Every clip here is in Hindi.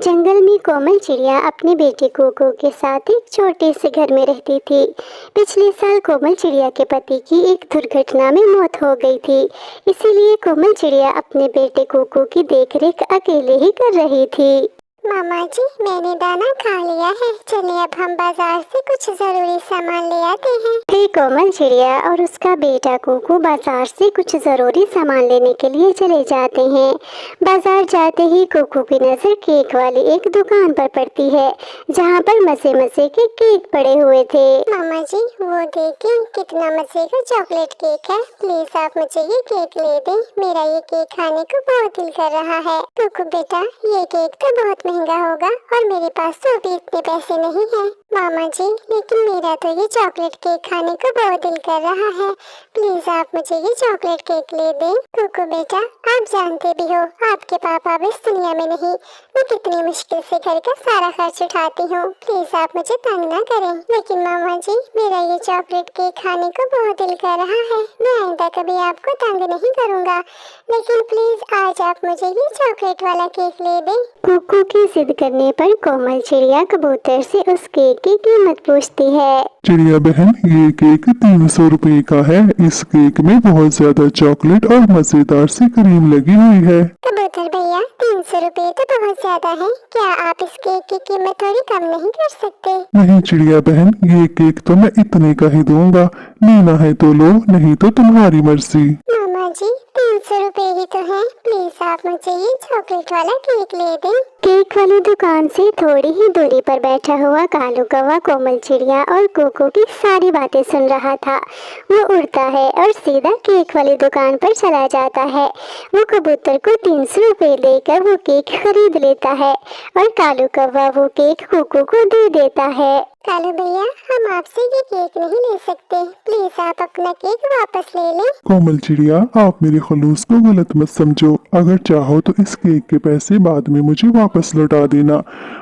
जंगल में कोमल चिड़िया अपने बेटे कोको के साथ एक छोटे से घर में रहती थी। पिछले साल कोमल चिड़िया के पति की एक दुर्घटना में मौत हो गई थी, इसीलिए कोमल चिड़िया अपने बेटे कोको की देखरेख अकेले ही कर रही थी। मामा जी, मैंने दाना खा लिया है, चलिए अब हम बाजार से कुछ जरूरी सामान ले आते हैं। फिर कोमल चिड़िया और उसका बेटा कोको बाजार से कुछ जरूरी सामान लेने के लिए चले जाते हैं। बाजार जाते ही कोको की नजर केक वाली एक दुकान पर पड़ती है, जहाँ पर मजे मजे के केक पड़े हुए थे। मामा जी, वो देखिए कितना मजे का चॉकलेट केक है, प्लीज आप मुझे ये केक ले दें, मेरा ये केक खाने को बहुत दिल कर रहा है। कोको बेटा, ये केक तो बहुत महंगा होगा और मेरे पास तो अभी इतने पैसे नहीं हैं। मामा जी, लेकिन मेरा तो ये चॉकलेट केक खाने को बहुत दिल कर रहा है, प्लीज आप मुझे ये चॉकलेट केक ले दें। कोको बेटा, आप जानते भी हो आपके पापा अब इस दुनिया में नहीं, मैं कितनी मुश्किल से घर का सारा खर्च उठाती हूँ, प्लीज आप मुझे तंग ना करें। लेकिन मामा जी, मेरा ये चॉकलेट केक खाने को बहुत दिल कर रहा है, मैं आइंदा कभी आपको तंग नहीं करूँगा, लेकिन प्लीज आज आप मुझे ये चॉकलेट वाला केक ले दें। कोको की जिद करने पर कोमल चिड़िया कबूतर से उस केक की कीमत पूछती है। चिड़िया बहन, ये केक 300 रुपए का है। इस केक में बहुत ज्यादा चॉकलेट और मजेदार सी क्रीम लगी हुई है। कबूतर भैया, 300 रुपए तो बहुत ज्यादा है, क्या आप इस केक की कीमत थोड़ी कम नहीं कर सकते? नहीं चिड़िया बहन, ये केक तो मैं इतने का ही दूंगा, लेना है तो लो, नहीं तो तुम्हारी मर्जी। मामा जी, 300 रुपए ही तो है, प्लीज आप मुझे ये चॉकलेट वाला केक ले दें। केक वाली दुकान से थोड़ी ही दूरी पर बैठा हुआ कालू कौवा कोमल चिड़िया और कोको की सारी बातें सुन रहा था। वो उड़ता है और सीधा केक वाली दुकान पर चला जाता है। वो कबूतर को 300 रुपए देकर वो केक खरीद लेता है और कालू कौवा वो केक कोको को दे देता है। कालू भैया, हम आपसे ये केक नहीं ले सकते, प्लीज आप अपना केक वापस ले लें। कोमल चिड़िया, आप मेरे खलूस को गलत मत समझो, अगर चाहो तो इस केक के पैसे बाद में मुझे वापस लौटा देना,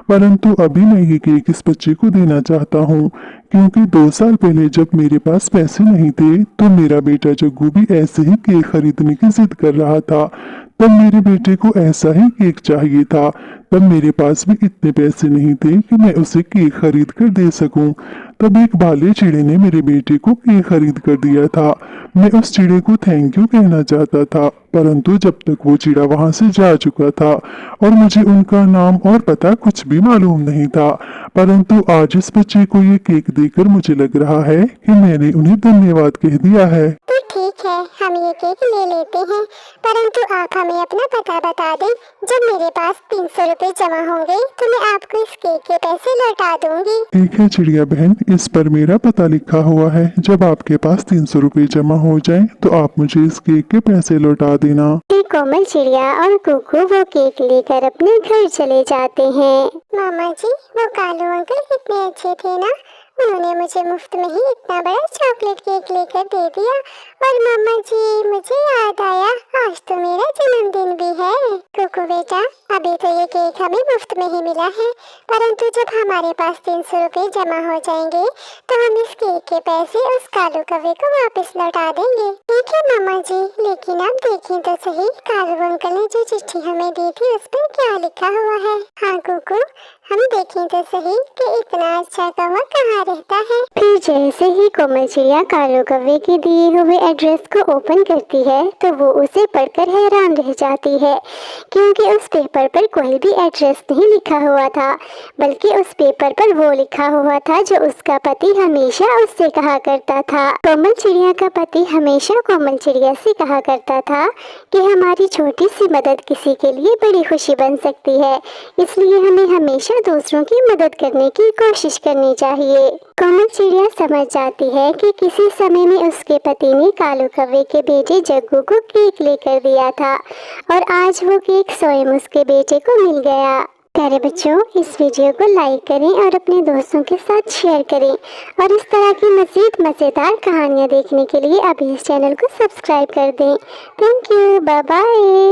परंतु अभी मैं ये केक इस बच्चे को देना चाहता हूँ, क्योंकि 2 साल पहले जब मेरे पास पैसे नहीं थे तो मेरा बेटा जग्गू भी ऐसे ही केक खरीदने की जिद कर रहा था। तब मेरे बेटे को ऐसा ही केक चाहिए था, तब मेरे पास भी इतने पैसे नहीं थे कि मैं उसे केक खरीद कर दे सकूं। तब एक भाले चिड़े ने मेरे बेटे को केक खरीद कर दिया था। मैं उस चिड़े को थैंक यू कहना चाहता था, परंतु जब तक वो चिड़ा वहां से जा चुका था और मुझे उनका नाम और पता कुछ भी मालूम नहीं था, परंतु आज इस बच्चे को ये केक देकर मुझे लग रहा है कि मैंने उन्हें धन्यवाद कह दिया है। तो ठीक है, हम ये केक ले लेते हैं, परंतु आप हमें अपना पता बता दें, जब मेरे पास 300 रुपए जमा होंगे तो मैं आपको इस केक के पैसे लौटा दूंगी। ठीक है चिड़िया बहन, इस पर मेरा पता लिखा हुआ है, जब आपके पास 300 रुपए जमा हो जाएं तो आप मुझे इस केक के पैसे लौटा देना। कोमल चिड़िया और कोको वो केक लेकर अपने घर चले जाते हैं। मामा जी, वो कालू अंकल कितने अच्छे थे ना, उन्होंने मुझे मुफ्त में ही इतना बड़ा चॉकलेट केक लेकर दे दिया। और मामा जी, मुझे याद आया, आज तो मेरा जन्मदिन भी है। कोको बेटा, अभी तो ये केक हमें मुफ्त में ही मिला है, परंतु जब हमारे पास 300 रुपए जमा हो जाएंगे तो हम इस केक के पैसे उस कालू कौवे को वापस लौटा देंगे। ठीक है मामा जी, लेकिन आप देखें तो सही, कालू अंकल ने जो चिट्ठी हमें दी थी उस पर क्या लिखा हुआ है। हाँ कोको, हम देखें तो सही कि इतना अच्छा कौवा कहाँ रहता है। फिर जैसे ही कोमल चिड़िया कालू कौवे के दिए हुए एड्रेस को ओपन करती है तो वो उसे पढ़कर हैरान रह जाती है, क्योंकि उस पेपर पर कोई भी एड्रेस नहीं लिखा हुआ था, बल्कि उस पेपर पर वो लिखा हुआ था जो उसका पति हमेशा उससे कहा करता था। कोमल चिड़िया का पति हमेशा कोमल चिड़िया से कहा करता था कि हमारी छोटी सी मदद किसी के लिए बड़ी खुशी बन सकती है, इसलिए हमें हमेशा दूसरों की मदद करने की कोशिश करनी चाहिए। कोमल चिड़िया समझ जाती है कि किसी समय में उसके पति ने कालू कौवे के बेटे जग्गू को केक लेकर दिया था और आज वो केक स्वयं उसके बेटे को मिल गया। प्यारे बच्चों, इस वीडियो को लाइक करें और अपने दोस्तों के साथ शेयर करें और इस तरह की मज़ीद मज़ेदार कहानियाँ देखने के लिए अभी इस चैनल को सब्सक्राइब कर दें। Thank you, bye bye.